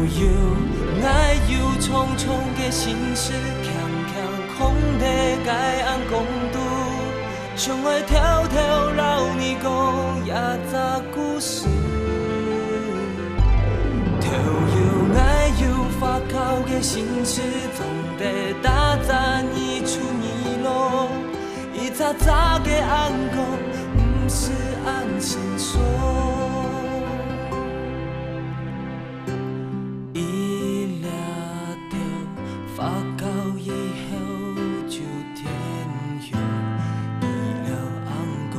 悠爱忧匆匆的心事，强强空地该按公度，想爱跳跳老你讲也早故事。跳悠爱忧发酵的心事，总得打杂一出一落，一早早的按讲，不是按心说。发酵以后就天亮，医疗暗讲，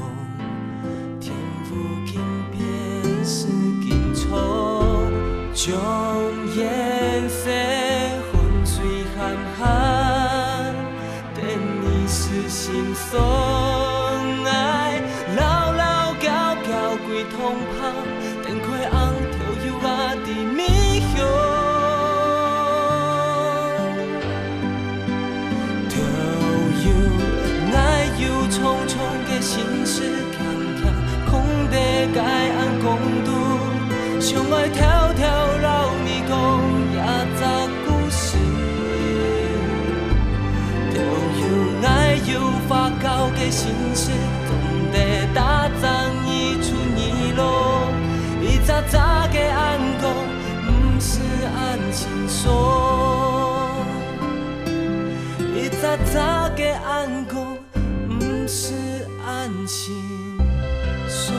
天父轻便是紧冲，将颜色混水含含，等你是心酸爱，老老交交归通旁，等开红跳悠啊伫面向。匆匆的心事，强强空地该按公度，想爱跳跳老你讲也早故事。跳悠爱忧发酵的心事，总得打仗一出一落，一早早的按讲，不是按心说，一早早的按讲。是安心说。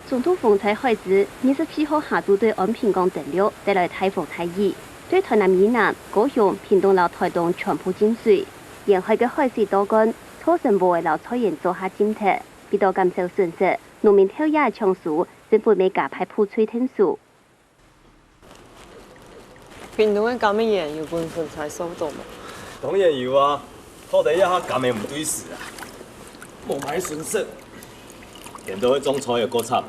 总统风台海子27号下晝對安平港登陸，帶來颱風泰伊。對台南以南、高雄、屏東到台東全部進水，沿海嘅海水多乾，土生無為老菜園做下檢測，必到減少損失。農民跳野搶樹，政府未加派鋪吹天數。屏東嘅減乜嘢要半份才收到嘛？當然有啊，土地一下減嘅唔對事啊，無買損失，見到迄種菜又過慘。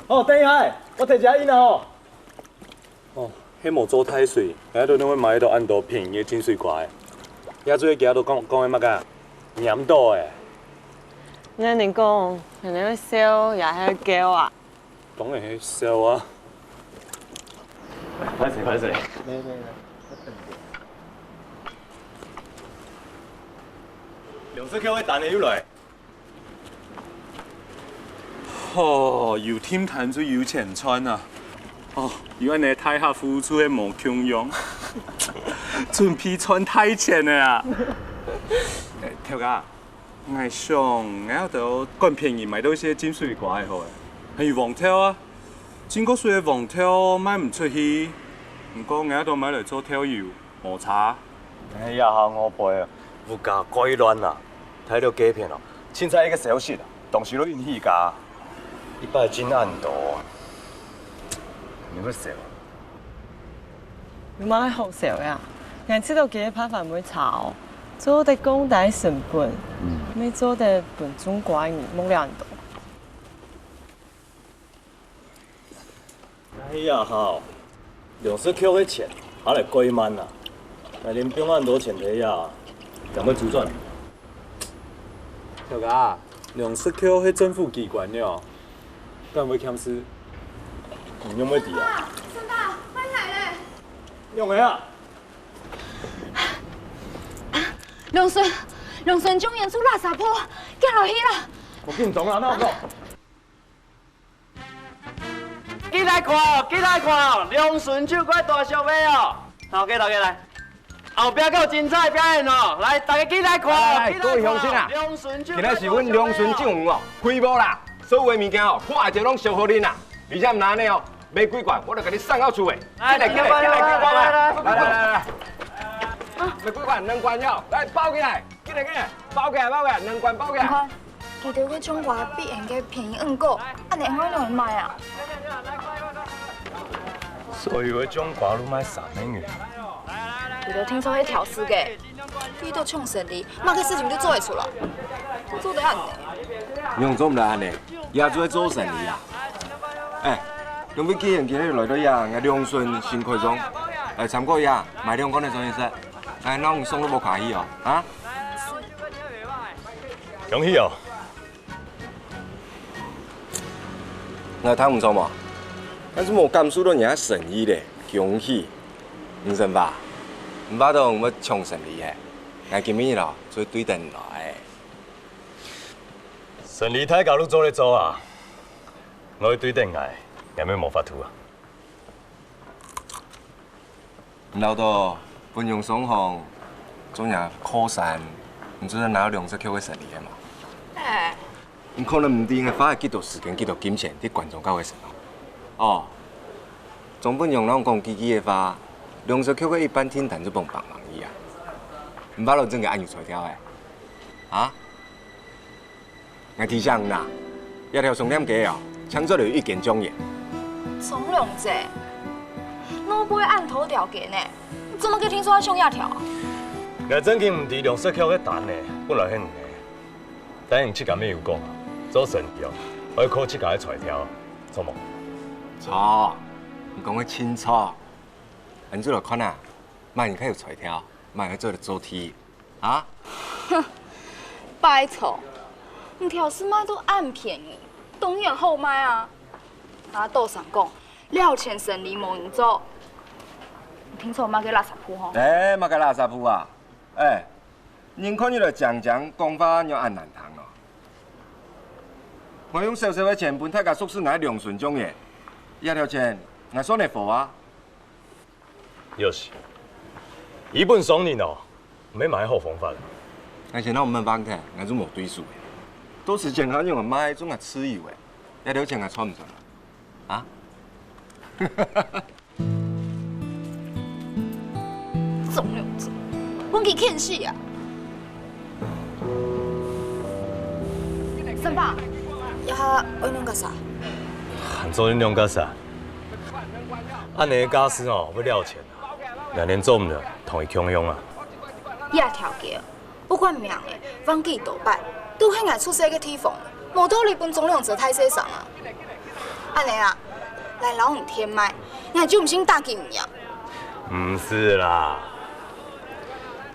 哦，等一下。我摕一下煙啊！哦，迄無做太水，遐都攏會買到按度便宜真水怪。遐做嘅都講嘅乜㗎？鹽多誒。你哋講，人哋去燒也係叫啊？當然係燒啊！歹勢。兩隻腳去彈嘅要來。哦，有天壇就有錢穿啊！哦，有安尼太下付出嘅無窮用，準備穿太錢嘅啊！條家，我想我到咁便宜買到些金水果係好嘅，係黃條啊！整個水嘅黃條賣唔出去，唔過我到買嚟做條油抹茶。哎呀，我背啊，物價鬼亂啊！睇到幾片哦，凊彩一個小時啊，當時都運氣價。一百斤按度，你乜笑？你媽好笑呀！人知道幾多拍飯會炒，做得公大成本，沒做得本中怪你冇兩度。哎呀好，20扣嘅錢，下來貴萬啦，那連平安多錢睇呀，怎麼周轉？條家，20扣係政府機關了。敢會欠事？唔用咩地啊？孫爸，快來咧！用嘅啊！龍順將演出垃圾鋪，驚落去啦！我見唔懂啊，哪個？記來看，龍順就怪大小尾哦！頭家來，後壁還有精彩表演哦！來，大家記來看，來，各位鄉親啊！今仔是阮龍順政府哦，開幕啦！所有的物件哦，看者攏燒好恁啦，而且唔難呢哦，買幾罐我就給你送到厝誒。來，買幾罐2罐要，來包起來，記得包起來，2罐包起來。看，記得嗰種話必然嘅便宜硬果，安尼我用買啊。所以嗰種瓜都賣3美元。你都聽說迄條絲嘅，你都衝實力，嘛個事情就做會出來。我做得安尼。用做唔来安尼，也做做生意啊。哎，用要既然今日来到呀，我梁顺新开中，来参观呀，买两款的作业室，哎，哪有送都无开喜哦，啊？恭喜哦！我睇唔错嘛，但是无感受到人家诚意咧，恭喜，唔信吧？唔巴当我抢胜利嘅，我今日咯做对等来。顺利太教你做咧做啊，我去对顶挨，有咩冇法度啊？老到本用双方，总也靠山，唔做得拿2只 Q 嘅胜利嘅嘛。哎，唔可能唔定嘅花几多时间、几多金钱啲观众教嘅成哦。总本用咱讲自己嘅话，2只 Q 嘅一般天坛就帮忙伊啊，唔把老真嘅按住材料嘅，啊？我提醒啦，一条重点计哦，抢做了1件奖业。从良姐，我不会按头条给呢，怎么可以听说他上亚条？我真经唔知梁色桥嘅单呢，本来很硬。等用7间咩有讲啊，做生意哦，可以靠7间嘅材料，错冇？错，你讲得清楚。按做落看啊，卖人较有材料，卖去做了做题，啊？哼，拜托，你条是卖都按便宜，东眼后卖啊。他斗上讲，料钱生意无人做。你听说我卖给垃圾铺吼？哎，嘛个垃圾铺啊！哎，人看你了讲讲法要按难谈哦。我用小小的钱本，大家宿舍来2顺奖嘅，一条钱我算你付啊。又是，一本双年哦，没买好方法。而且那我们帮他，我就冇对数嘅，都是健康用的买，总系吃油嘅，一条钱我穿唔穿啊？总了子，我给骗死啊！三爸，呀，我弄个啥？做恁两个啥？按你的家私哦，要了钱啊，2年做唔了，同伊强用啊。亚条件，不管命的，忘记倒摆，都迄眼出世个地方，无道理分总量者太细上啊！安尼啊，来老五天麦，你还就唔信大金呀？唔是啦，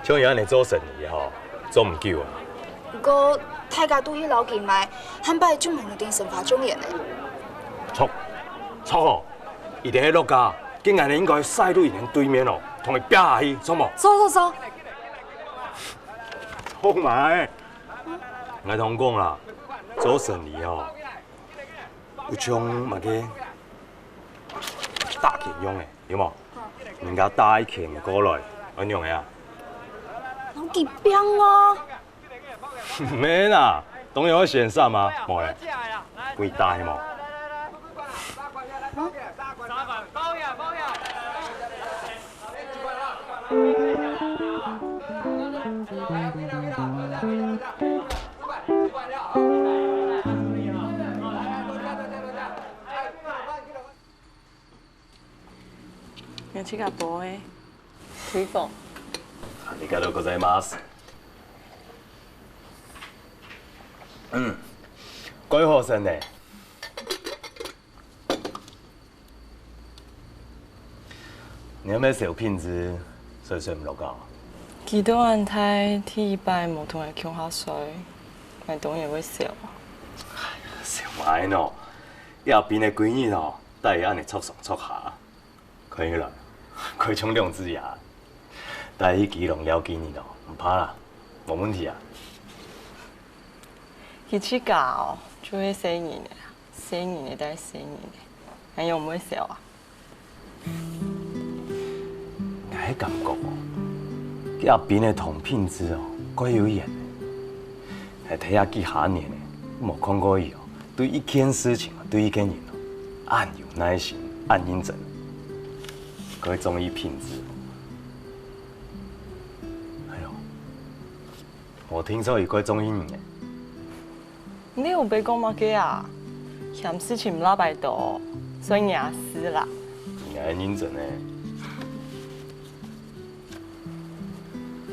像伊安尼做生意吼，做唔久啊。不过大家对迄老金麦，坦白就冇一定神法中人呢。错，伊伫迄落家，竟然应该赛对人对面哦，同伊拼下去，错冇？走。好买，我同讲啦，做生意吼，有种嘛个大钱用的，有冇？人家大钱过来，安用的啊？老几边啊？没啦，当然会选上吗？冇嘞，贵大冇。我去个波诶，推广。ありがとうございます。贵好生呢。你有咩小品质，水唔落噶？几多人睇第一摆冇同人傾下水，我當然會笑。笑埋喏，你後邊嘅閨女喏，帶伊安尼戳上戳下，可以啦，佢衝兩隻牙，帶伊基隆了幾年咯，唔怕啦，冇問題啊。佢去搞就會4年嘅，4年嘅帶4年嘅，還有唔會笑啊？我係感覺哦，佢後邊嘅同品質哦，怪有癮，係睇下幾下年嘅，冇看過伊哦。对一件事情，对一件人哦，按有耐心，按認真，佢中意品質。哎呦，我聽說伊佢中意你。你有被講乜嘅啊？嫌事情唔拉擺到，所以硬死啦。你係認真誒。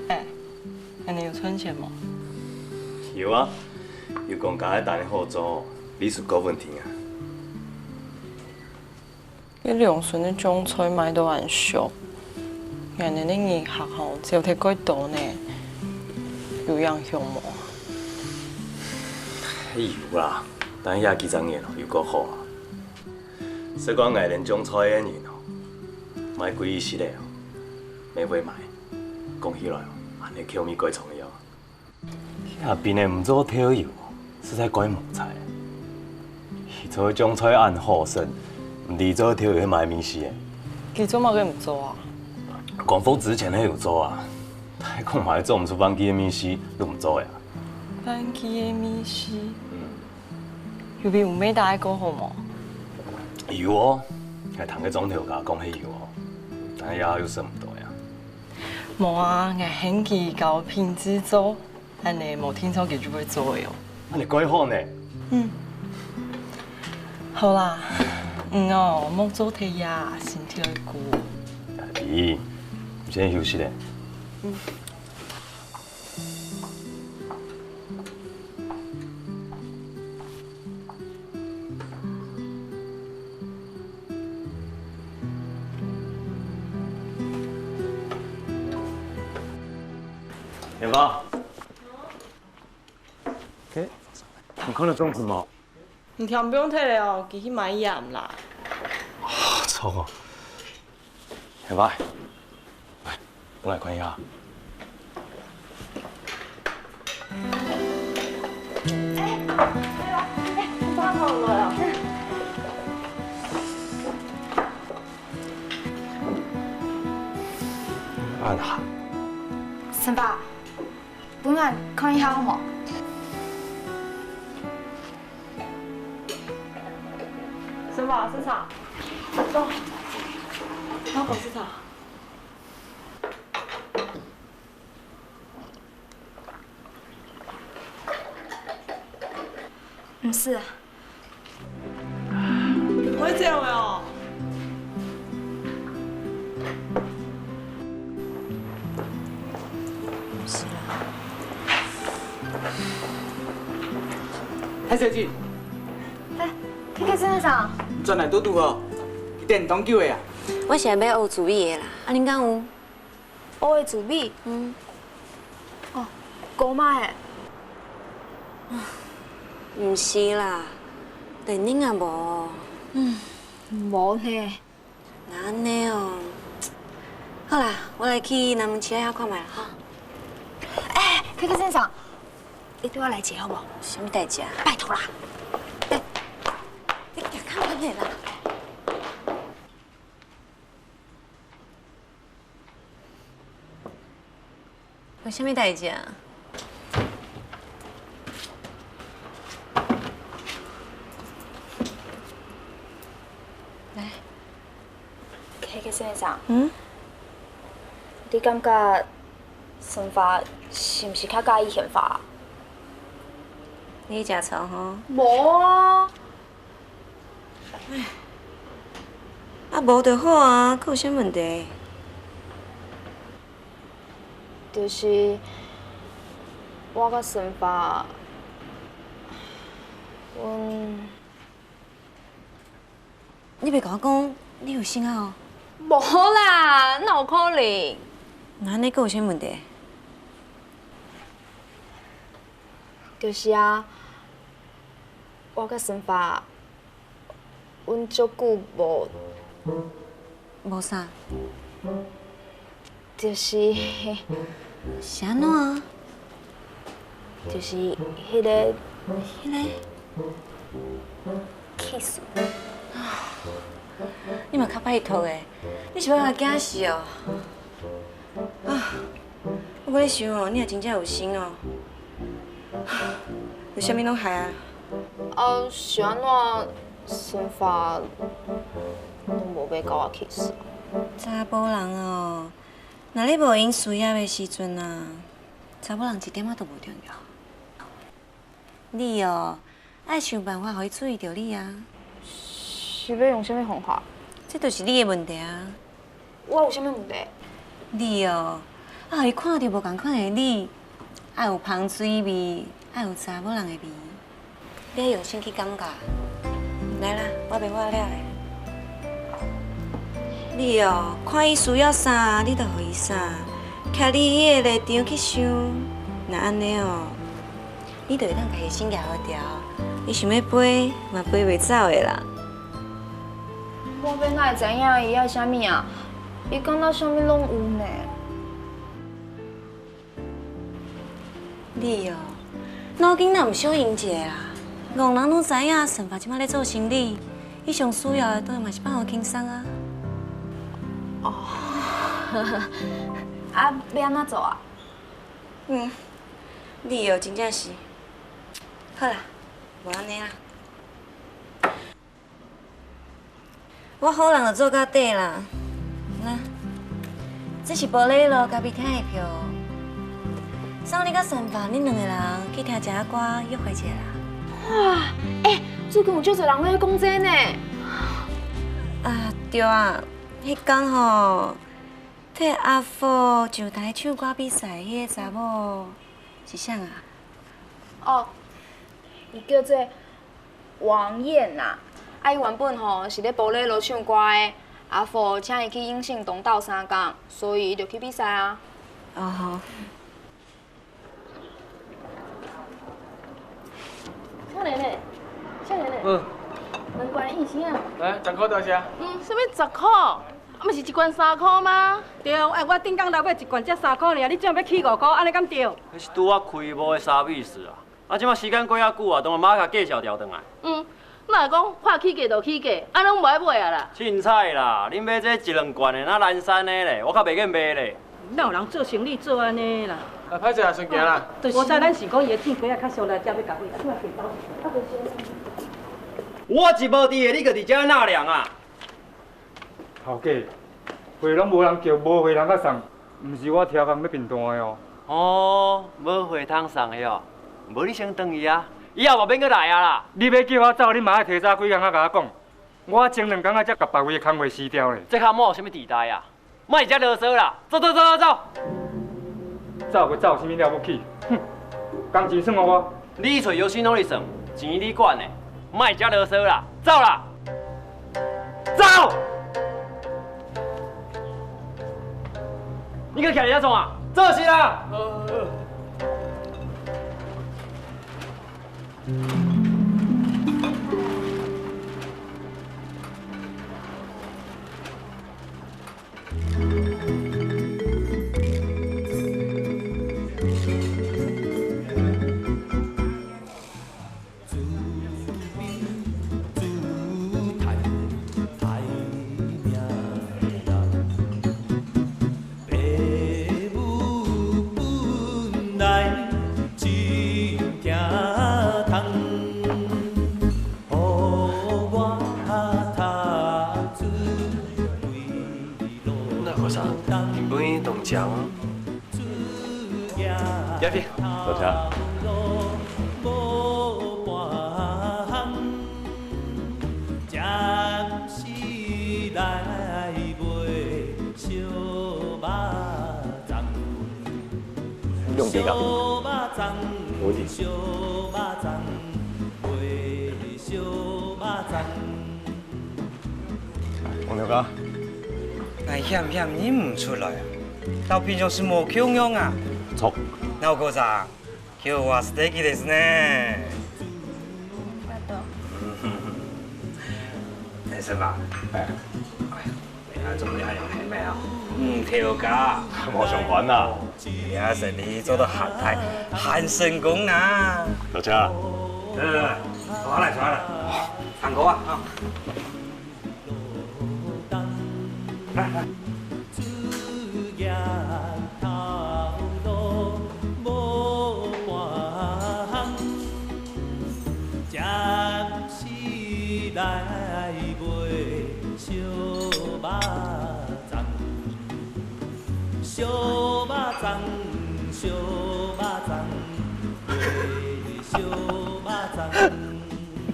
哎，那你有存錢嗎？有啊，有讲家等你合作，你是够问题啊。啲梁順啲種菜買到人熟，人哋啲熱客後就睇幾多呢？有樣向冇？有啦，但也幾張年哦，又夠好啊。說講藝人種菜嘅人哦，買幾億時咧哦，未會買，講起來哦，安尼口味幾重要。下邊嘅唔做挑油，實在鬼無才。伊做種菜按好生。唔係做挑去買面試嘅，佢做乜佢唔做啊？廣福之前咧有做啊，但係講埋做唔出班機嘅面試都唔做呀。班機嘅面試，有比唔美大個好冇？有哦，係同個總條價講起有哦，但係也有剩唔多呀。冇啊，我興佢搞品質做，但係冇聽說佢就會做嘅哦。你幾好呢？嗯，好啦。哦，莫做睇呀，身體會顧。咦，先休息咧。嗯。元芳。你看到粽子冇？唔聽不用睇了哦，佢去買鹽啦。錯啊！元芳，來，我來看一下。翻學來啊！按下。陳爸，本人看一下好冇？什麼市場？走，香港市場。唔是。會這樣哦？唔是啦。海小姐，K先生，转来拄拄哦，一定当久的啊。我是要学煮米的啦，啊，恁敢有？我会煮米。哦，古妈的。唔是啦，电影也无。无呢。那安尼哦，好啦，我来去南门市遐看卖啦，哈。哎，K先生，你对我来一个好无？什么代志啊？拜托啦。你行较稳的啦。有啥物代志啊？来，K先生，你感觉生发是毋是较介意宪法？你食醋吼？无啊。啊，无就好啊，佫有啥问题？就是我甲生发，你别甲我讲，你有性啊？无啦，哪有可能？那安尼佫有啥问题？就是啊，我甲生发，阮足久无啥？就是是安怎啊？就是迄个kiss。你嘛较歹托的，你是要我惊死哦？啊！我搁咧想哦，你也真正有心哦。有啥物拢害啊？是安怎生发拢无要甲我 kiss？查甫人哦，若你无因需要的时阵啊，查某人一点仔都无重要。你哦，爱想办法，互伊注意到你啊。是要用啥物方法？这就是你的问题啊。我有啥物问题？你哦，啊，互伊看到无共款的你，爱有香水味，爱有查某人的味，你要用心去感觉。来啦，我袂我了嘞。你哦，看伊需要啥，你就互伊啥，徛你伊个立场去想，那安尼哦，你就会当家己心咬好调。伊想要飞，嘛飞袂走的啦。我要哪会知影伊爱啥物啊？伊讲到啥物拢有呢。你哦，脑筋哪毋小用者啦？戆人拢知影，神法即摆咧做生意，伊上需要的当然嘛是放互轻松啊。哦，啊，要安怎做啊？你哦，真正是，好啦，无安尼啦。我好人就做到底啦。那，这是玻璃路咖啡厅的票。送你甲神爸，恁两个人去听一下歌，约会一下啦。哇，最近有足侪人咧讲这呢。啊，对啊，迄天吼，替阿福上台唱歌比赛迄个查某是啥啊？哦，伊叫做王燕呐。伊原本吼是咧玻璃路唱歌的，阿福请伊去应信东斗3工，所以伊就去比赛啊。哦。少年嘞，少年嘞。两罐意思啊。来，10块多少？什么10块？啊，毋是一罐3块吗？对，我顶工来买一罐才3块尔，你怎要起5块？安尼敢对？迄是拄我开幕的三米事啊！啊，即马时间过遐久啊，当然马甲介绍调转来。那讲看起价就起价，啊，拢无爱买啊啦。凊彩啦，恁买这1、2罐的，那蓝山的咧，我较袂瘾买咧。哪有人做生意做安尼啦？来，歹势啊，先行啦。我知咱是讲伊的天规啊较俗来，才要甲买，怎啊袂走？我一无伫的，你个伫遮纳凉啊？头家，会拢无人叫，无会人甲送，毋是我挑工要订单的哦。哦，无会通送的哦，无你先转去啊，以后嘛免搁来啊啦。你要叫我走，你嘛爱提早几工仔甲我讲，我前2工仔才甲别位的工会辞掉咧。这较莫有啥物地带啊？莫遮啰嗦啦，走。走就走，有啥物了不起？哼，工钱算我。你找有心拢你算，钱你管的，莫遮啰嗦啦，走啦，走！你搁徛伫遐创啊？做事啦！强，叶飞，多谢。用笔杆，无敌。王大哥，那险认唔出来啊？到平常是无强用啊。错。那个啥，叫我素敵ですね。没事吧？哎，你看中间还有黑妹啊？调价。我上班啦。也是你做到很成功啊！多谢。抓来，唱歌啊！来。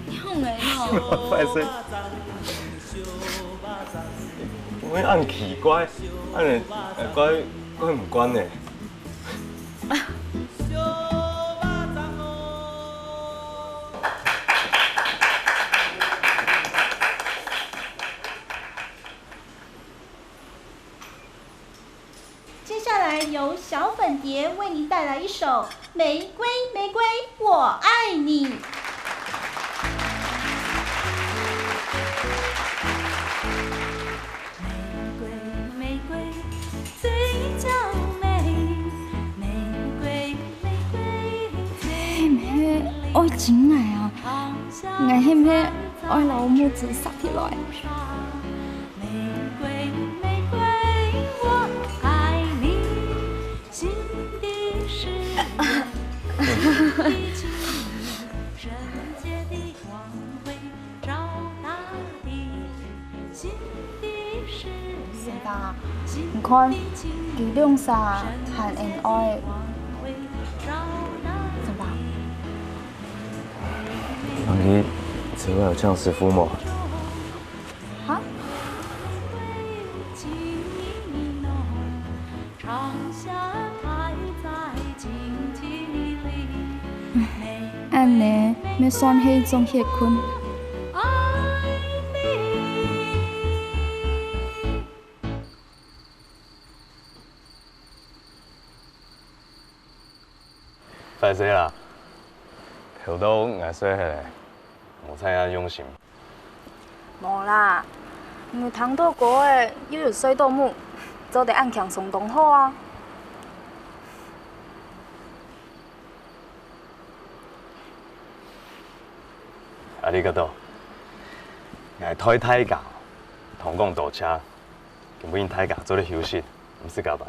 你好美哦！快些！我按奇怪，按你怪唔关呢？蝶为您带来一首《玫瑰玫瑰我爱你》。爱情爱啊，爱迄个爱老母自杀起来。是吧？你看，伊两啥和恩爱，是吧？你只会有这样师傅吗？啊？安尼，要算是一种结婚。歹势啦，后头硬说迄个，无采遐用心。无啦，因为糖豆国的又有水稻木，做得按强松动好啊。啊，你个倒，硬推太假，同讲倒车，根本因太假做咧休息，毋是加班。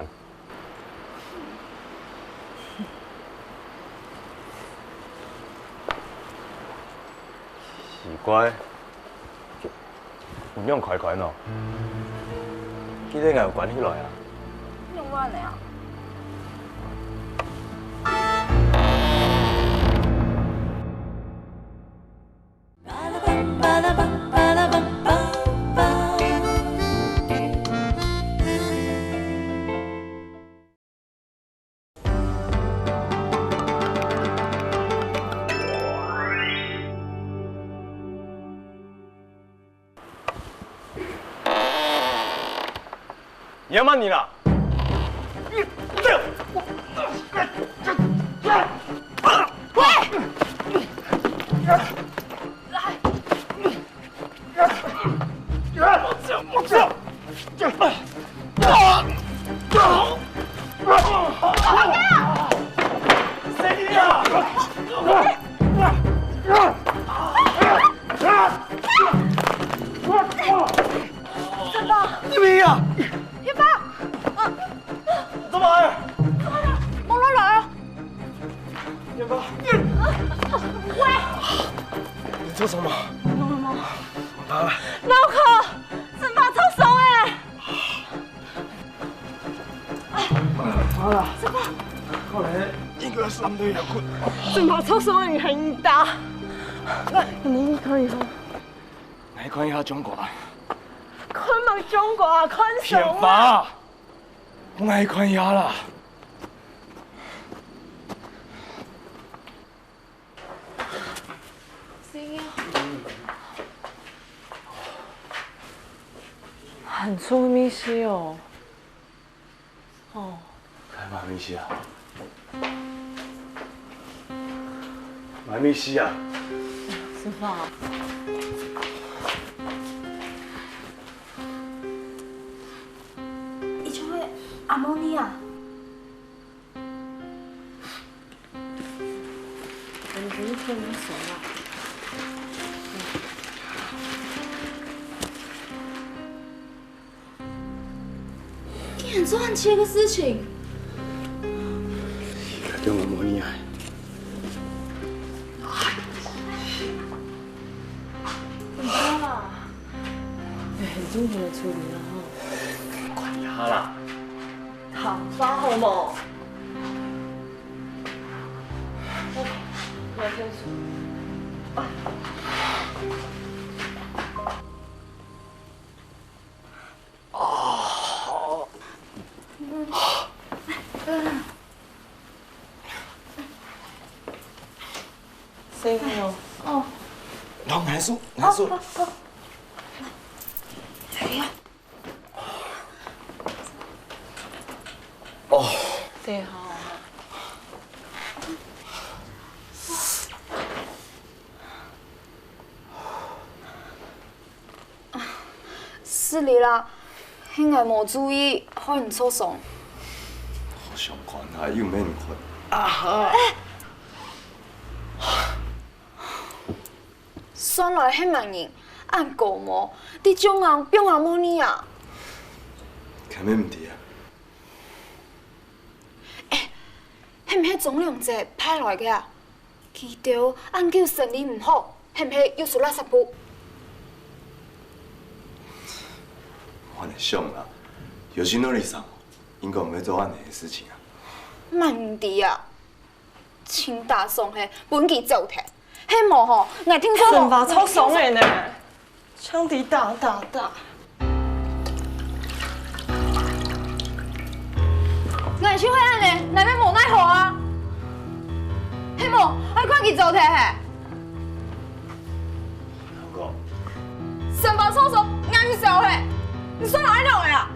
奇怪，唔用快快喏，记得硬有关起来啊。用我的啊。野蛮你啦！做什么？脑壳，真把抽手哎！好了，什么？后来一个3队也困。真把抽手你很大。你可以吗？来看一下中国。看嘛中国啊，看什么？偏法，我爱看一下啦。很出密西哦。哦。开马密西啊！马密西啊！师傅。伊像迄阿莫尼亚。你不是跟你熟了？你很做很奇个事情。用阿莫尼亚。怎么了？很综合的处理了哈。管他啦。好，抓好冇？我先说。谁没有？哦。弄难受，难受。哎呀！哦。对好。是你啦，迄个无注意，可能受伤。好上款啊，又免款。啊！选来迄万人按过无，你种人表阿母呢啊？肯免唔对啊。迄毋迄总量者派来个啊？记着按叫生理唔好，迄毋迄又输垃圾布？我来想啦，有心努力上，应该唔会做安尼的事情啊。万唔对啊！清大送迄本期走摕，迄幕吼，我听说神法超怂的呢，枪敌打。我手迄安尼，内面无奈何啊！迄幕爱看去走摕嘿。老公，神法操守俺唔晓嘿，你算哪爱弄的啊？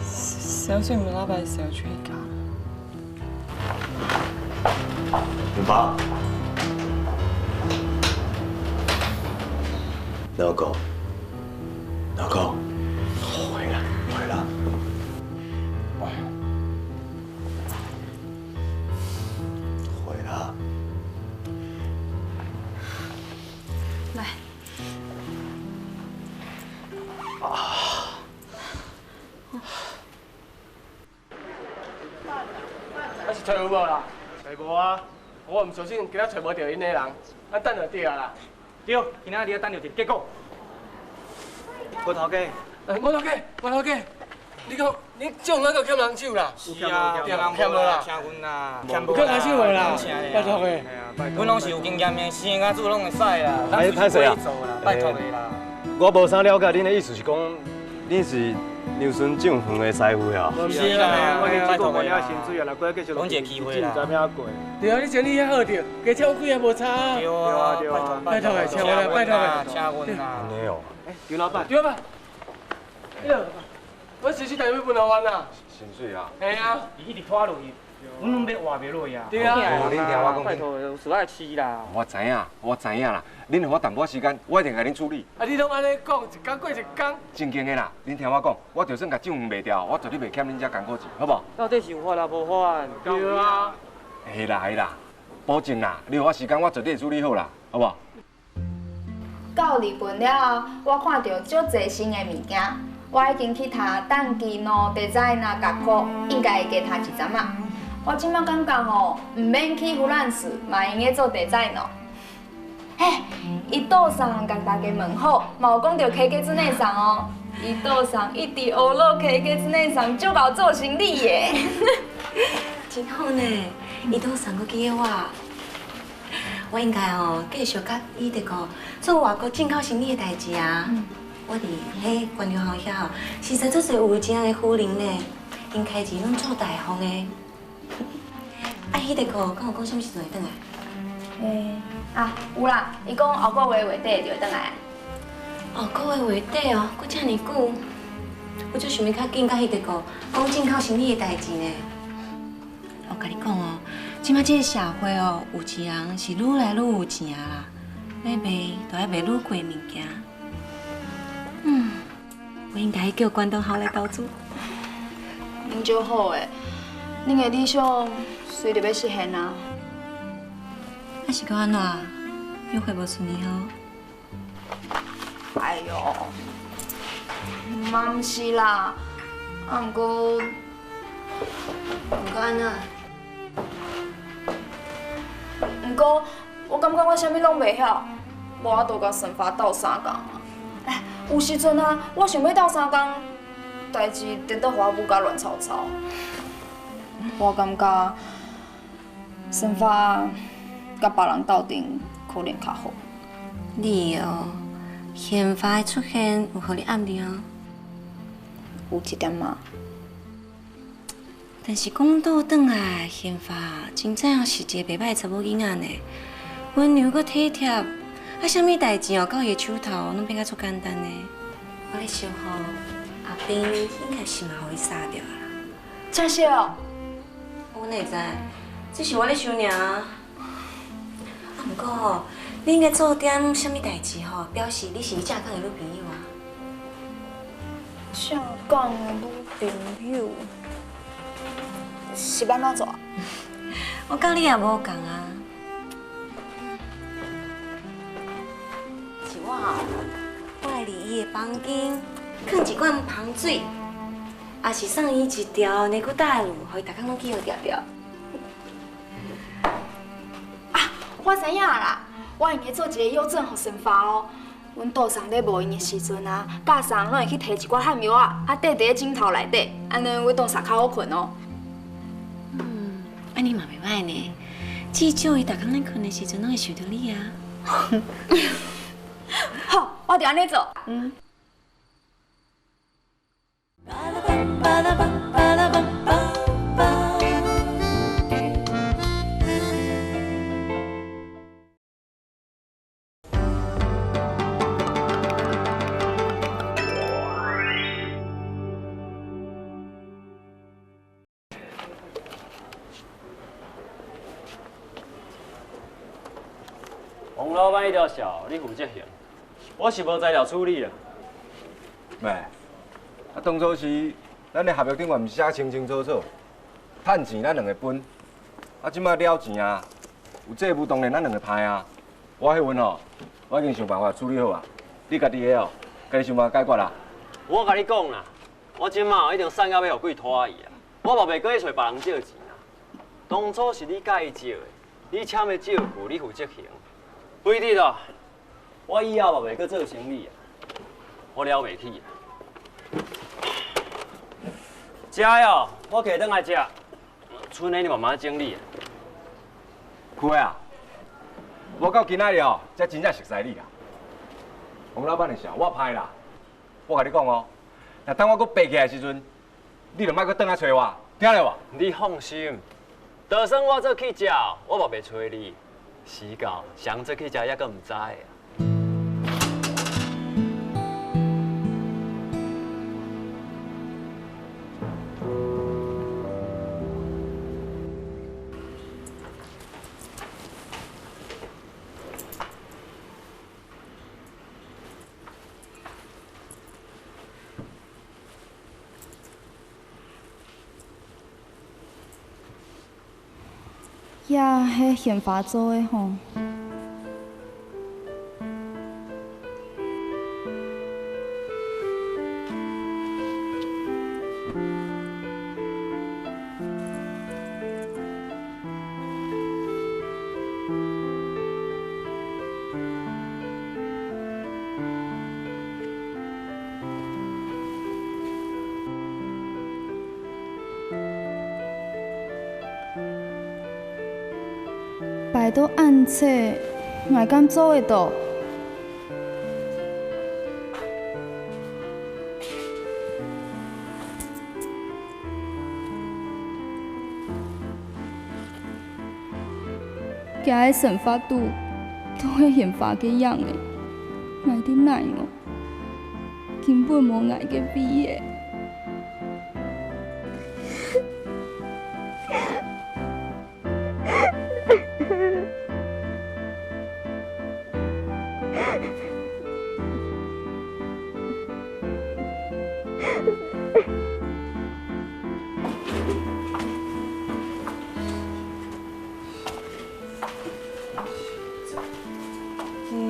小水唔老板小吹家。你爸，老公，回来，回来。来。还是找有无啦？找无啊！我唔小心今仔找无到因个人，咱等就对啊啦。对，今仔日等着一个结果。郭头家，郭头家，你讲你种那个欠人手啦？是啊，欠无啦？请阮啦，有欠人手啦？拜托个。阮拢是有经验的，生甲煮拢会使啦。歹势啊！拜托的啦。我无啥了解，恁的意思是讲，恁是牛村种园的师傅呀？不是啦，我拜托个个啦。拢一个机会啦。对啊，你整理遐好着，加超几也无差啊。对啊，拜托个，请我来，拜托个。请阮啦。安尼哦。刘老板，我是去台北分老板啦。薪水啊？系啊。伊一直拖落去，阮拢要活袂落去啊。对啊。恁听我讲，拜托，有事爱吃啦。我知影啦。恁互我淡薄时间，我一定甲恁处理。啊，你拢安尼讲，一工过一工。正经的啦，恁听我讲，我就算甲种园卖掉，我绝对袂欠恁遮工课钱，好无？到底是有法啊，无法？对啊。是啦，保证啦，你互我时间，我绝对会处理好啦，好无？到日本了后，我看到足侪新的物件，我已经去读蛋机喏、design 啊、学科，应该会加读一阵啊。我即摆感觉吼，唔免去胡乱事，嘛用个做 design 喏。嘿，伊桌上甲大家问好，嘛有讲到客家之内上哦。伊桌上一直学落客家之内上，足够做生意耶。真好呢，伊都送过去我。我应该继续甲伊个做外国进口生理的代志啊。我伫迄观众学遐实在足侪有钱的夫人呢，因开钱拢做大方的。啊，迄个敢有讲什么时阵会转来？有啦，伊讲后个月底就会转来。后个月底哦，搁遮尔久，我就想要较紧甲迄个讲进口生理的代志呢。我甲你讲哦，即摆这个社会哦，有钱人是愈来愈有钱啊啦，要卖都要卖愈贵物件。我应该叫关东豪来投资。恁足好诶，恁的理想随着要实现啊。啊是讲安怎？约会无顺利好？哎哟，嘛毋是啦，毋过安怎？毋过我感觉我啥物拢袂晓，无法度甲神发斗相共。有时阵啊，我想要斗相共，代志颠倒互我母甲乱糟糟。我感觉神发甲别人斗阵可能较好。你哦，宪法的出现有互你暗示哦？有一点嘛。但是讲倒转来，宪法真正是一个袂歹查某囡仔呢，温柔佮体贴，啊，啥物代志哦，到伊手头拢变甲足简单呢。我咧想吼，阿斌应该是嘛互伊杀掉啦。真是哦。我哪会知？只是我咧想尔。不过你应该做点什么代志吼，表示你是正港的女朋友啊。正港的女朋友是要安怎做？我甲你也无共啊。是我会伫伊的房间放一罐芳水，也是送伊一条尼古大乳，互伊逐工拢记好条条。我知影啦，我应该做一个邮政互生发哦。阮岛上咧无闲的时阵啊，教授拢会去摕一寡汉苗啊，缀伫咧枕头内底，安尼阮岛上较好困哦。安尼嘛袂歹呢，至少伊逐工咧困的时阵拢会想到你啊。好，我就安尼做。王老板一条小，你负责行，我是无材料处理啊。喂，当初时咱的合约顶嘛毋是写清清楚楚，趁钱咱两个分，即摆了钱啊，有债务当然咱两个派啊。我迄份哦，我已经想办法处理好啊，你家己的哦，家己想办法解决啦。我甲你讲啦，我即马一定送到要互鬼拖伊啊，我嘛袂过去找别人借钱啊。当初是你甲伊借的，你签的借据你负责行。不一定啦，我以后嘛袂搁做生意啊，我了袂起啊。食哦，我摕转来食，剩的你慢慢整理啊。亏啊！我到今仔日哦，才真正熟悉你啦。王老板的事我歹啦，我甲你讲哦，若等我搁爬起来的时阵，你就莫搁转来找我，听到无？你放心，就算我做去食，我嘛袂找你。时到，上做去食还阁唔知啊。也迄宪法做的吼。拜托按册，我敢做得到？今日审法度都会宪法嘅样的，爱啲奈哦，根本无爱嘅毕业。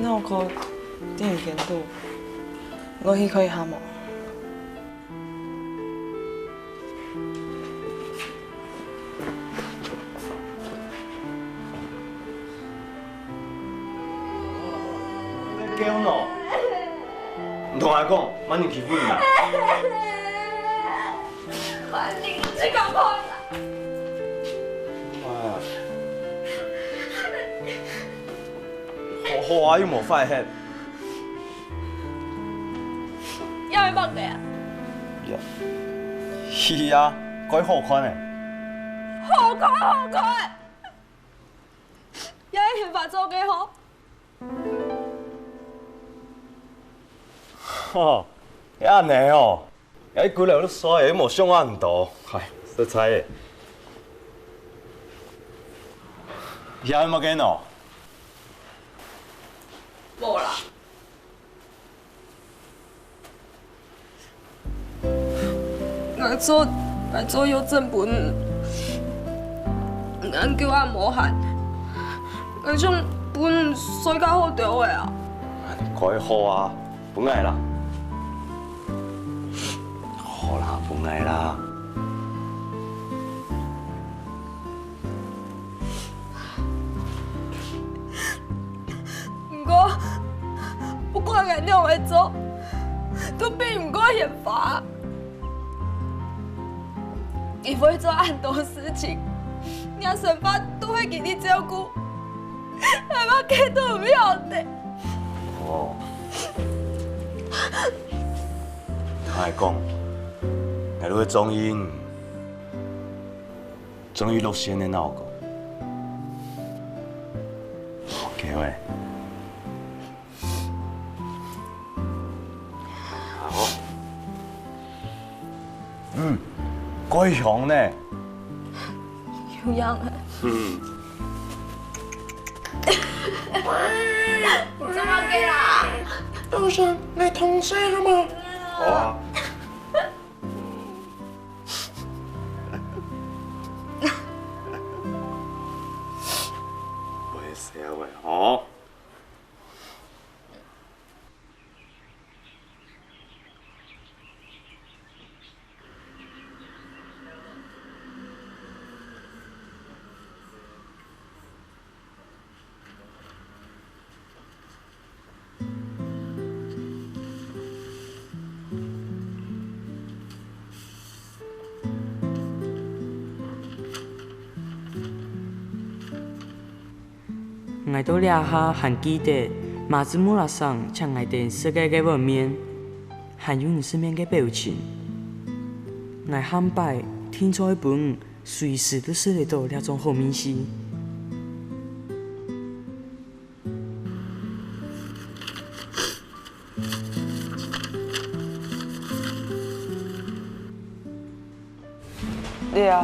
那个电影监督，我去看一下嘛。叫喏，唔同我讲，万年欺负你啦。万年，你讲破啦！妈呀！好啊，又冇快黑。要去帮你啊？是啊，改好看诶。好看好看，也係憲法做嘅好。吼，遐尼哦，遐几日你刷的无上暗度，嗨，色彩的。遐冇见哦，无啦。来做邮政本，俺叫俺无限，俺种本水较好钓的啊。改好啊，本来啦。好啦，本来啦。不管俺怎会做，都比唔过宪法。伊会做很多事情，让宪法都会给你照顾，还要给到票的。哦，他来讲，俺都中英，终于落线的闹过。OK 喂。好。高雄呢？有样啊。你怎么给啦？我想来同事好吗？好啊。我也是啊喂，哦。我都俩下很记得马子木拉上像我的世界的画面，还有你身边的表情。我很白听出一本随时都写得到那种好明星。对啊，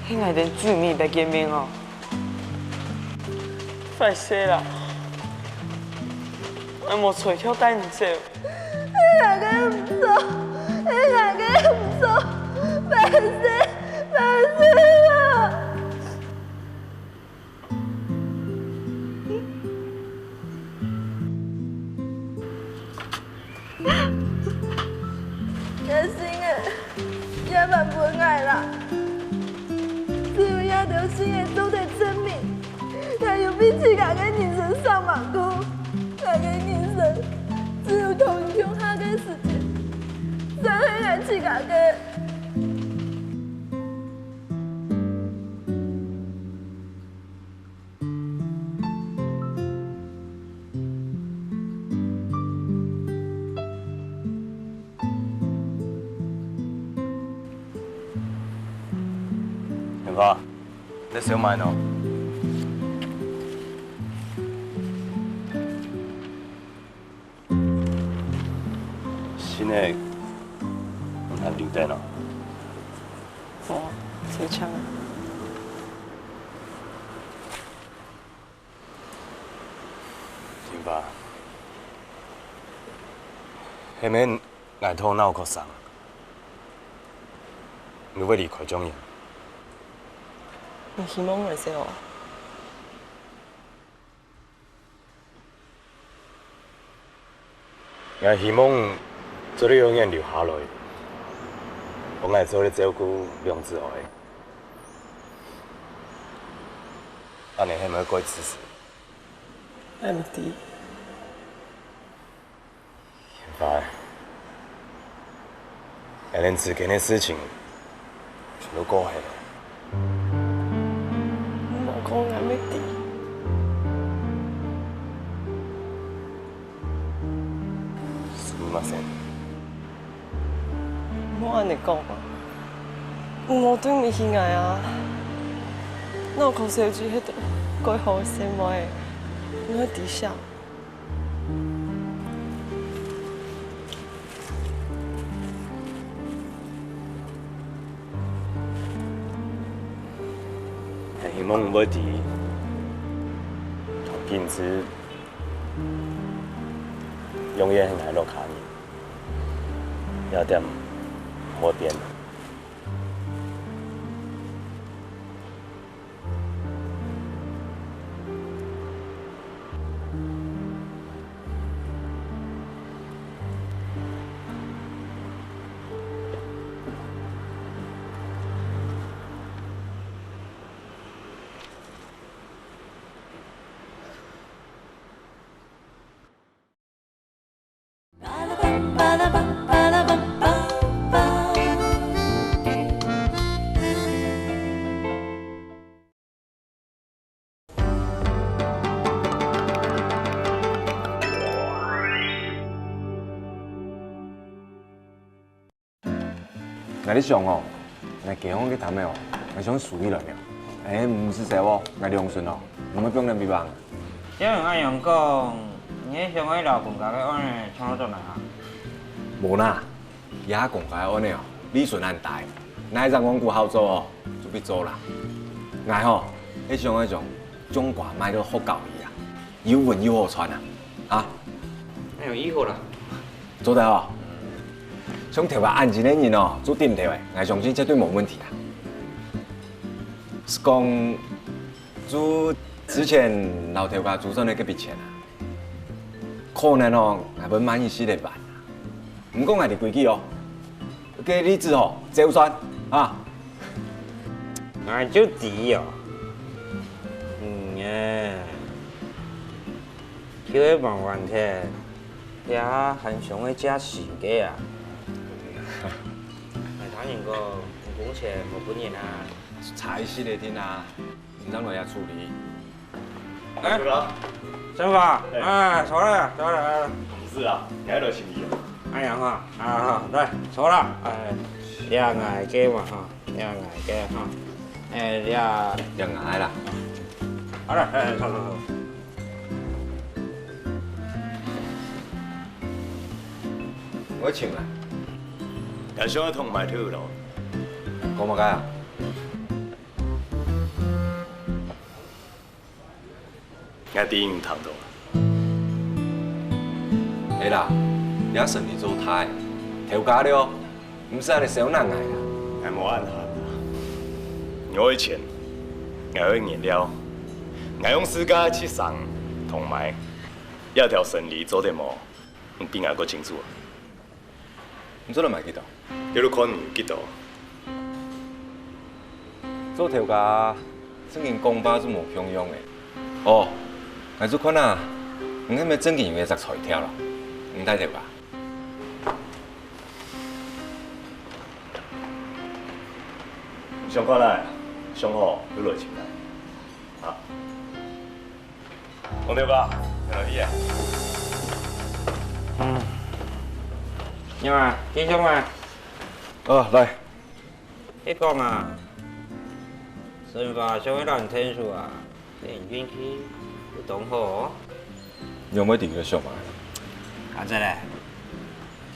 迄个连最面白见面哦。快些啦！我无找条带你走。那个唔错，那个唔错，快些，快些啦！开心的，也蛮不爱啦。只有亚条心的都得证明。还有比起那个女神上网课，那个女神只有同样那个时间，才会来去那个。大哥，你想买喏？新的，还留灯哦。哦，谁抢啊？行吧。下面外头哪有学生？你要离开中央？你希望我是哦？我希望做你永远留下来，我爱做你照顾梁子豪的。安尼还没过支持。俺唔知。现在，俺连之前的事情全都过去了。我讲俺没知。すみません。莫安尼讲啊，有无对你喜爱啊？那我靠手机迄度改好生活的，我喺底下。希望要伫同品质永远很爱落卡你，有点不会变的。那你想哦，那街坊去谈的哦，那想属于了没有？哎，唔是说哦，那良顺哦，我们不能比方。这样按样讲，你上个老公家个安尼抢到转来啊？无啦，也讲个安尼哦，理顺按大，那让阮顾好做哦，就别做啦。哎吼，迄像迄种中华卖到好教义啊，有文有好传啊，啊？那有以后啦。做得哦。想头发按一个人哦，做顶头的，我相信绝对冇问题啦。是讲，做之前老头家做上那个笔钱啊，可能哦还不满意死得办啊。唔讲係條規矩哦，嘅日子哦就算啊。我就知哦，叫佢慢慢聽，也很想去加時嘅啊。當然個工錢冇本人啊，才死嚟聽啊，唔等我也處理。哎，師傅，哎，錯啦，錯啦。不是啊，你喺度心意啊。哎呀哈，啊好，對，錯啦，你係捱嘅嘛哈，你係捱嘅哈，你係又捱啦。好啦，錯。我請啦。也想同埋條路。講乜解啊？我第一唔談到。係啦，你順利做太，調價了，唔使你少難捱啦。係冇按下。我以前，我用顏料，我用時間去上同埋，一條順利做得冇，比我個清楚。唔做得咪幾多？你都可能幾多？做調價，正經公巴都冇平庸嘅。哦，我做看啊，唔係咪正經嘅食材條啦？唔睇條價。上課來，上好都落錢來。啊，講條價，有冇嘢？nhưng mà đi xong mà đây cái con à sinh vào trong cái đoàn thiên số à để viên khí tổng hồ有冇啲嘅想法？啊真係，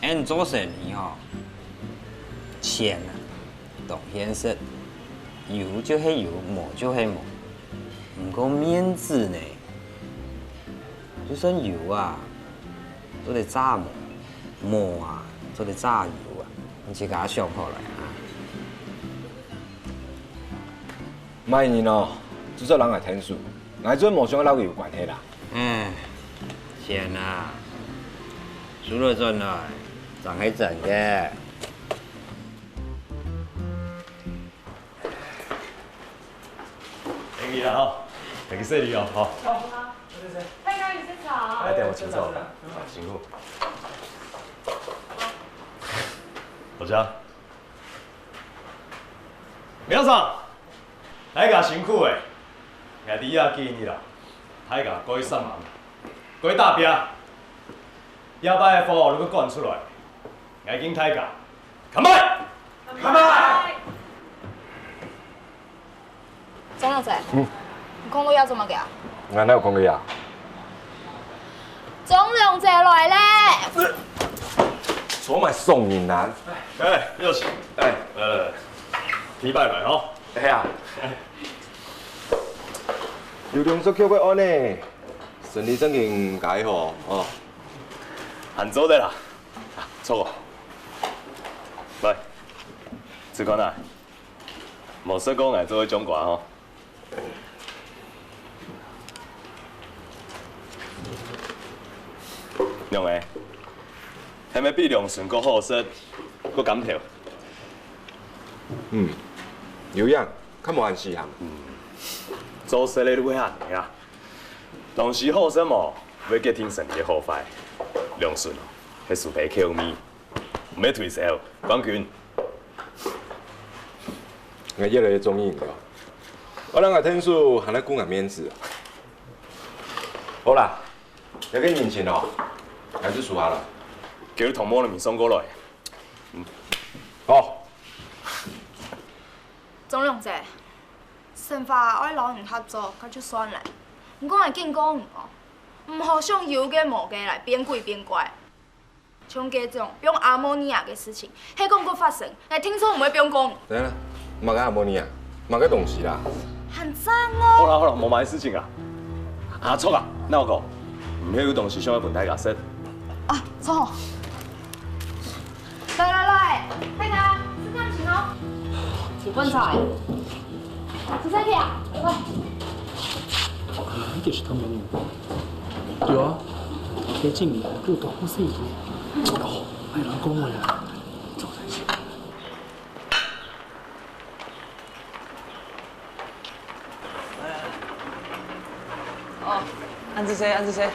按做生意吼，錢啊當現實，有就係有，冇就係冇，唔過面子呢，就算有啊，都得炸冇，冇啊。做啲炸油啊，你自家想好來啊！賣年哦，至少人係聽數，我做冇想撈佢有關係啦。錢啊，輸了賺來，賺係賺嘅。可以啦吼，大家細力哦，吼。太陽你是草。來，帶我請走，辛苦。老張，苗生，大家辛苦誒，我哋也建議啦，大家各位上忙，各位大兵，夜班嘅貨如果趕出來，我已經大家，開麥，開麥。張老仔，你講到要怎麼嘅啊？我哪有講過呀？張良仔來咧！我咪送人難。哎，有請，哎，提拜來吼。係啊。有兩隻叫佢安呢，順利正經解嗬，哦。喊走的啦，错哦。来，志宽啊，无说讲来做迄种歌吼。两个，还要比梁顺搁好色，搁敢跳。有样，较无按时项。做事咧，你会安尼啊？当时好色哦，要结听神的好快，梁顺哦，迄树皮扣咪，唔要退烧，广军。我越来越中意你了。我两个天数还在顾眼面子。好啦，要跟引擎哦，还是输下了。叫你同某人面送过来。好。钟良姐，生发我老人合作，可就算了。不过会警告你哦，唔好想有嘅无嘅来变鬼变怪。像这种用阿莫尼亚嘅事情，迄讲佫发生，来听说唔会变讲。对啦，嘛个阿莫尼亚，嘛个东西啦。很赞哦。好啦，无买事情啊。阿错啊，哪个？唔晓有东西想要问大家说。啊，错。来，太太，是这样行哦。请观察。十三天啊，快！你就是他们对啊，这证明有大好细节。哦，爱人讲话啊，做代志。哦，按这些，按这些。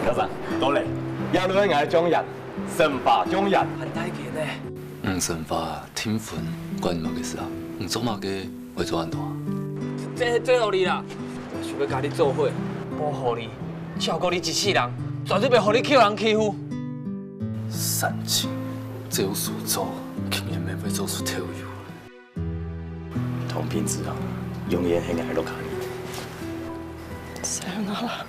校长，多嘞，亚瑞爱中人，生化中人。很大件呢。生化天分关嘛嘅事啊，做嘛嘅会做安怎？这互你啦，想要甲你做伙，保护你，照顾你一世人，绝对袂互你叫人欺负。善情，这有事做，竟然袂要做出跳油。同品质啊，永远很爱落看你。さよなら。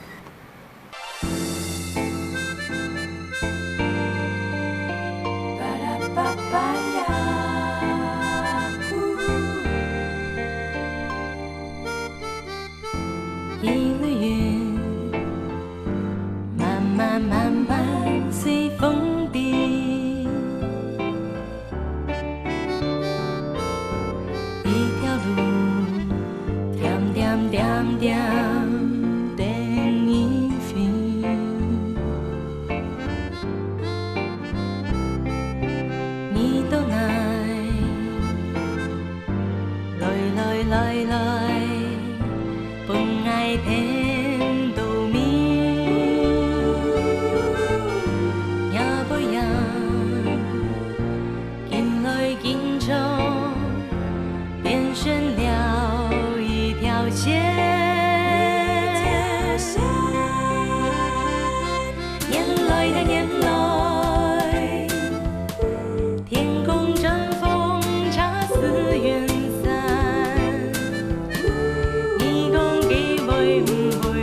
一缕云，慢慢慢慢随风笔，一条路，点点点点，等一飞。你到哪？来。本爱天道明，也不让紧来紧冲，变成了一条线。年来的年来，天空阵风插似云。会